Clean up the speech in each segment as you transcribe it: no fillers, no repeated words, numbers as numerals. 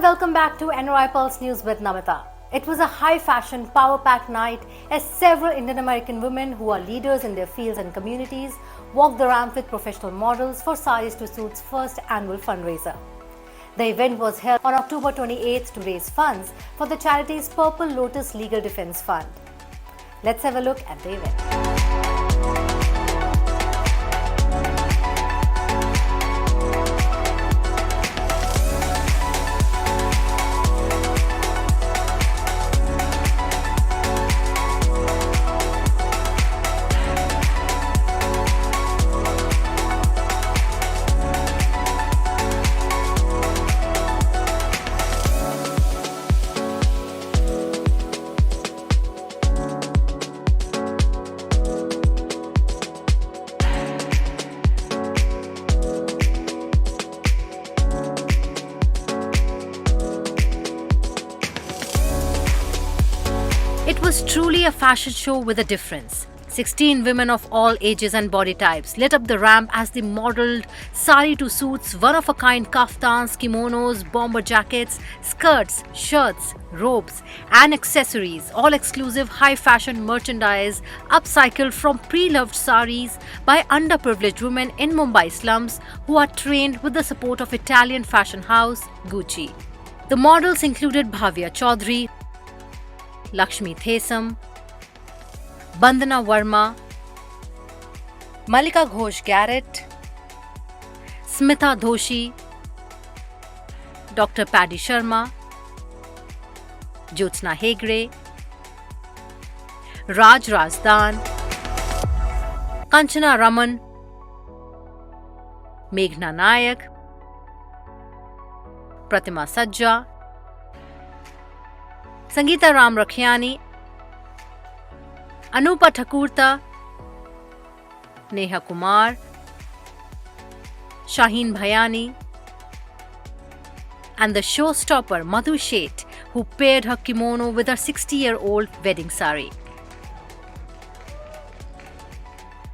welcome back to NRI Pulse News with Namita. It was a high-fashion, power-packed night as several Indian American women who are leaders in their fields and communities walked the ramp with professional models for Saris to Suit's first annual fundraiser. The event was held on October 28th to raise funds for the charity's Purple Lotus Legal Defense Fund. Let's have a look at the event. It was truly a fashion show with a difference. 16 women of all ages and body types lit up the ramp as they modeled sari to suits, one-of-a-kind kaftans, kimonos, bomber jackets, skirts, shirts, robes and accessories, all exclusive high-fashion merchandise upcycled from pre-loved saris by underprivileged women in Mumbai slums who are trained with the support of Italian fashion house Gucci. The models included Bhavya Chaudhary, Lakshmi Thesam, Bandana Verma, Malika Ghosh Garrett, Smitha Doshi, Dr. Paddy Sharma, Jyotsna Hegre, Raj Razdan, Kanchana Raman, Meghna Nayak, Pratima Sajja, Sangeeta Ram Rakhiani, Anupa Thakurta, Neha Kumar, Shaheen Bhayani, and the showstopper Madhu Sheth, who paired her kimono with her 60-year-old wedding sari.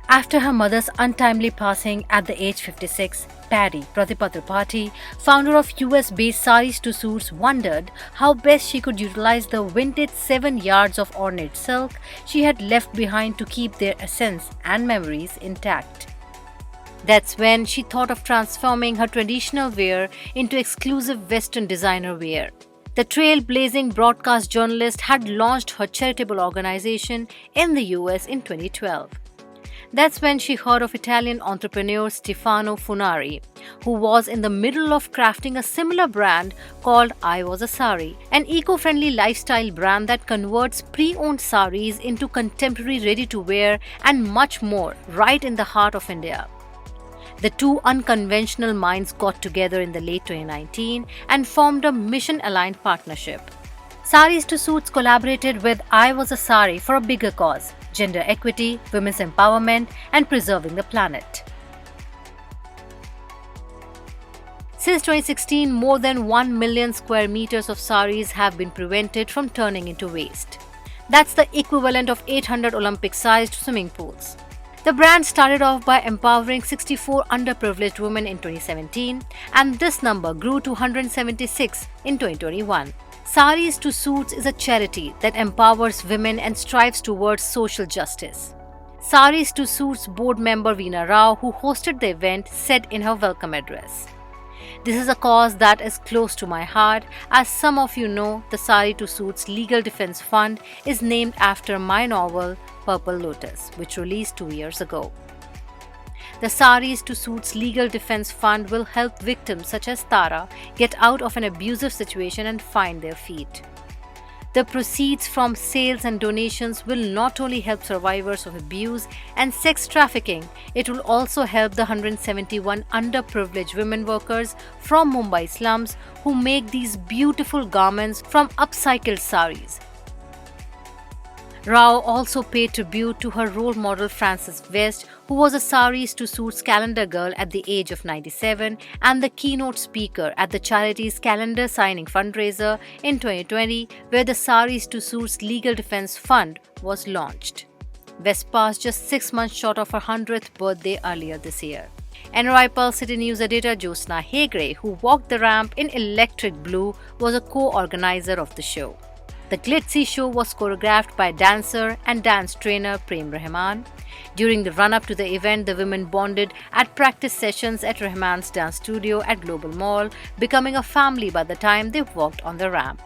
After her mother's untimely passing at the age 56, Paddy, Pratibha Tripathi, founder of US-based Saris to Suits, wondered how best she could utilize the vintage 7 yards of ornate silk she had left behind to keep their essence and memories intact. That's when she thought of transforming her traditional wear into exclusive Western designer wear. The trailblazing broadcast journalist had launched her charitable organization in the US in 2012. That's when she heard of Italian entrepreneur Stefano Funari, who was in the middle of crafting a similar brand called I Was a Sari, an eco-friendly lifestyle brand that converts pre-owned saris into contemporary ready-to-wear and much more right in the heart of India. The two unconventional minds got together in the late 2019 and formed a mission-aligned partnership. Saris to Suits collaborated with I Was a Sari for a bigger cause: gender equity, women's empowerment, and preserving the planet. Since 2016, more than 1 million square meters of saris have been prevented from turning into waste. That's the equivalent of 800 Olympic-sized swimming pools. The brand started off by empowering 64 underprivileged women in 2017, and this number grew to 176 in 2021. Saris to Suits is a charity that empowers women and strives towards social justice. Saris to Suits board member Veena Rao, who hosted the event, said in her welcome address, "This is a cause that is close to my heart. As some of you know, the Sari to Suits Legal Defense Fund is named after my novel Purple Lotus, which released 2 years ago. The Saris to Suits Legal Defense Fund will help victims such as Tara get out of an abusive situation and find their feet. The proceeds from sales and donations will not only help survivors of abuse and sex trafficking, it will also help the 171 underprivileged women workers from Mumbai slums who make these beautiful garments from upcycled saris." Rao also paid tribute to her role model Frances West, who was a Saris to Suits calendar girl at the age of 97 and the keynote speaker at the charity's calendar signing fundraiser in 2020, where the Saris to Suits Legal Defense Fund was launched. West passed just 6 months short of her 100th birthday earlier this year. NRI Pulse City News editor Josna Hegre, who walked the ramp in electric blue, was a co-organizer of the show. The glitzy show was choreographed by dancer and dance trainer Prem Rahman. During the run-up to the event, the women bonded at practice sessions at Rahman's dance studio at Global Mall, becoming a family by the time they walked on the ramp.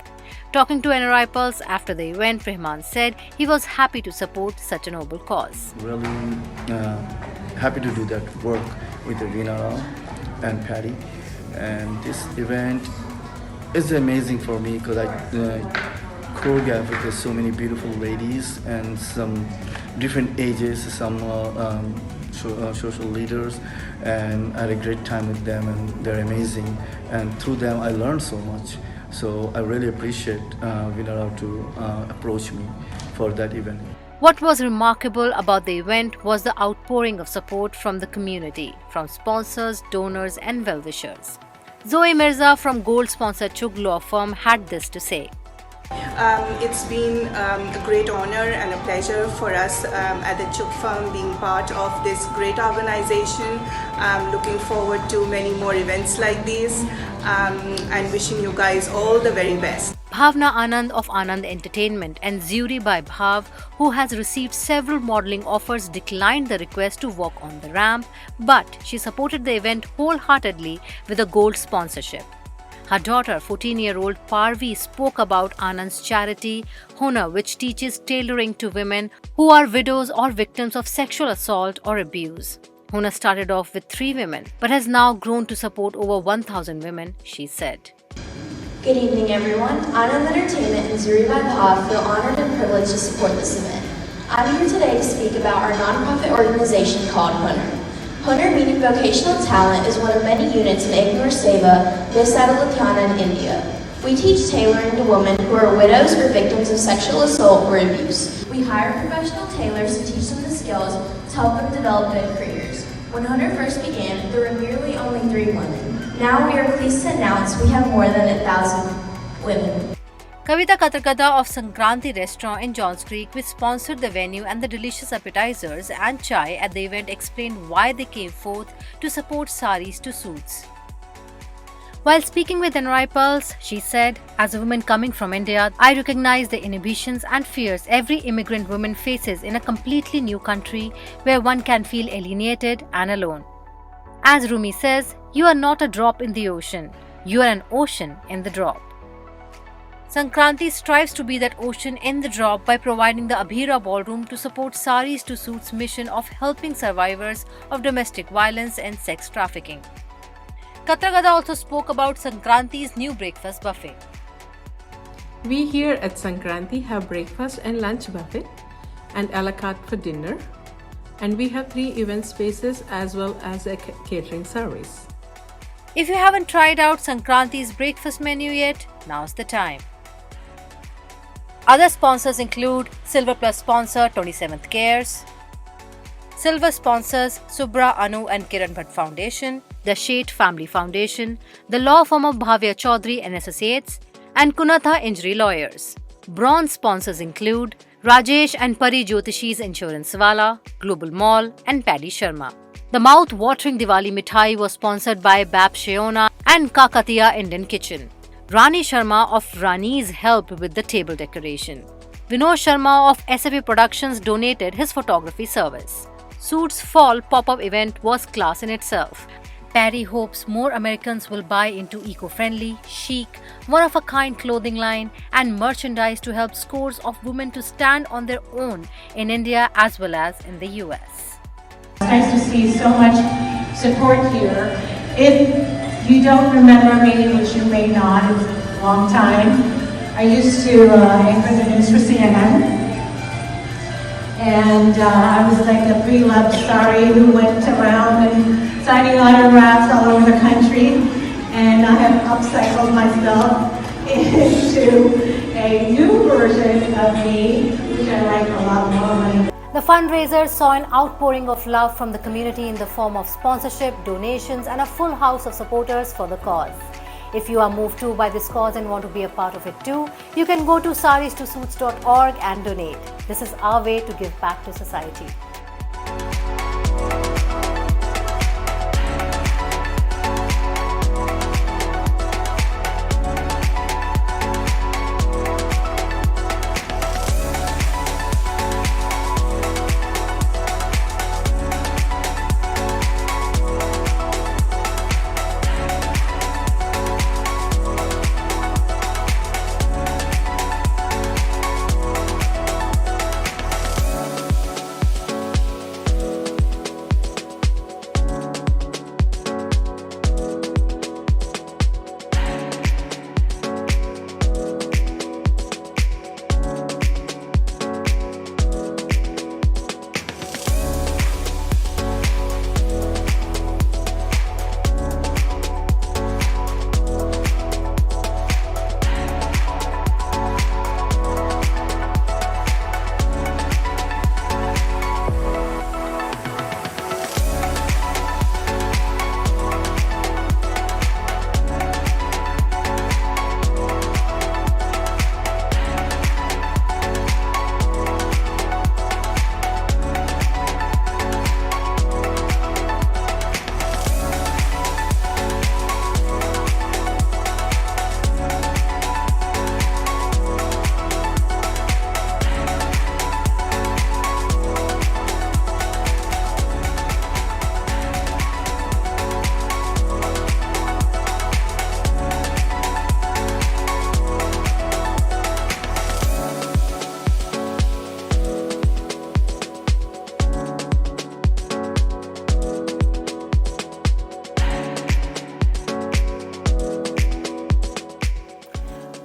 Talking to NRI Pulse after the event, Rahman said he was happy to support such a noble cause. Really happy to do that work with Veena and Patty. And this event is amazing for me because I choreographed with so many beautiful ladies and some different ages, some social leaders, and I had a great time with them, and they're amazing. And through them, I learned so much. So I really appreciate Veena to approach me for that event. What was remarkable about the event was the outpouring of support from the community, from sponsors, donors, and well-wishers. Zoe Mirza from gold-sponsored Chugh Law Firm had this to say. It's been a great honor and a pleasure for us at the Chugh firm being part of this great organization. I'm looking forward to many more events like these and wishing you guys all the very best. Bhavna Anand of Anand Entertainment and Zuri by Bhav, who has received several modeling offers, declined the request to walk on the ramp, but she supported the event wholeheartedly with a gold sponsorship. Her daughter, 14-year-old Parvi, spoke about Anand's charity, Hunar, which teaches tailoring to women who are widows or victims of sexual assault or abuse. Hunar started off with 3 women, but has now grown to support over 1,000 women, she said. Good evening, everyone. Anand Entertainment and Zuri by Bhav feel honored and privileged to support this event. I'm here today to speak about our nonprofit organization called Hunar. Hunar, meaning vocational talent, is one of many units in Ignore Seva, Visada Ludhiana in India. We teach tailoring to women who are widows or victims of sexual assault or abuse. We hire professional tailors to teach them the skills to help them develop good careers. When Hunar first began, there were nearly only 3 women. Now we are pleased to announce we have more than 1,000 women. Kavita Katarkada of Sankranti restaurant in Johns Creek, which sponsored the venue and the delicious appetizers and chai at the event, explained why they came forth to support Saris to Suits. While speaking with NRI Pulse, she said, "As a woman coming from India, I recognize the inhibitions and fears every immigrant woman faces in a completely new country where one can feel alienated and alone. As Rumi says, you are not a drop in the ocean, you are an ocean in the drop." Sankranti strives to be that ocean in the drop by providing the Abhira Ballroom to support Saris to Suits' mission of helping survivors of domestic violence and sex trafficking. Katragada also spoke about Sankranti's new breakfast buffet. We here at Sankranti have breakfast and lunch buffet and a la carte for dinner, and we have 3 event spaces as well as a catering service. If you haven't tried out Sankranti's breakfast menu yet, now's the time. Other sponsors include Silver Plus sponsor 27th Cares, Silver sponsors Subra, Anu and Kiran Bhatt Foundation, the Sheth Family Foundation, the law firm of Bhavya Chaudhary and Associates, and Kunatha Injury Lawyers. Bronze sponsors include Rajesh and Pari Jyotishi's Insurance Wala, Global Mall, and Paddy Sharma. The mouth-watering Diwali mithai was sponsored by Bap Sheona and Kakatiya Indian Kitchen. Rani Sharma of Rani's helped with the table decoration. Vinod Sharma of SFA Productions donated his photography service. Suits Fall pop-up event was class in itself. Perry hopes more Americans will buy into eco-friendly, chic, one-of-a-kind clothing line and merchandise to help scores of women to stand on their own in India as well as in the US. It's nice to see so much support here. If you don't remember me, which you may not, it's a long time, I used to anchor the news for CNN. And I was like a beloved Sari who went around and signing autographs all over the country. And I have upcycled myself into a new version of me, which I like a lot more. The fundraiser saw an outpouring of love from the community in the form of sponsorship, donations, and a full house of supporters for the cause. If you are moved to by this cause and want to be a part of it too, you can go to saristosuits.org and donate. This is our way to give back to society.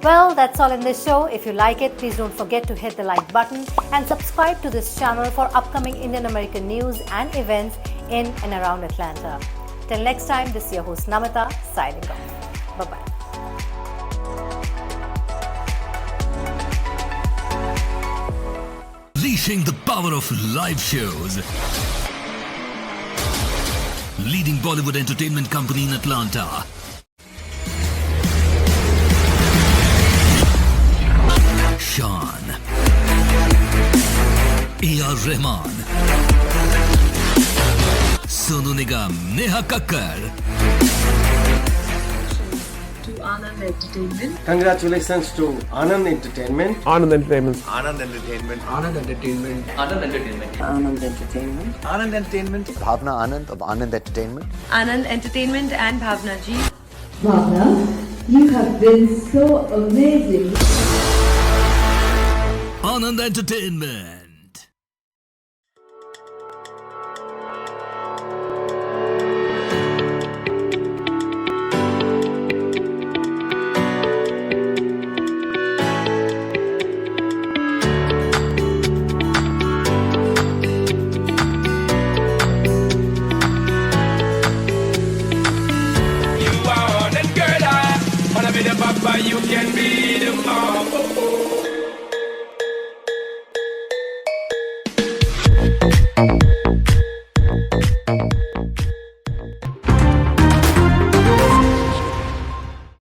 Well, that's all in this show. If you like it, please don't forget to hit the like button and subscribe to this channel for upcoming Indian American news and events in and around Atlanta. Till next time, this is your host Namita signing off. Bye-bye. Unleashing the power of live shows. Leading Bollywood entertainment company in Atlanta. Shan, A.R. Rahman, Sonu Nigam, Neha Kakkar. To Anand Entertainment. Congratulations to Anand Entertainment. Anand Entertainment. Anand Entertainment. Anand Entertainment. Anand Entertainment. Anand Entertainment. Anand Entertainment. Bhavna Anand of Anand Entertainment. Anand Entertainment and Bhavna ji. Bhavna, you have been so amazing. Anand Entertainment. You can be the mom.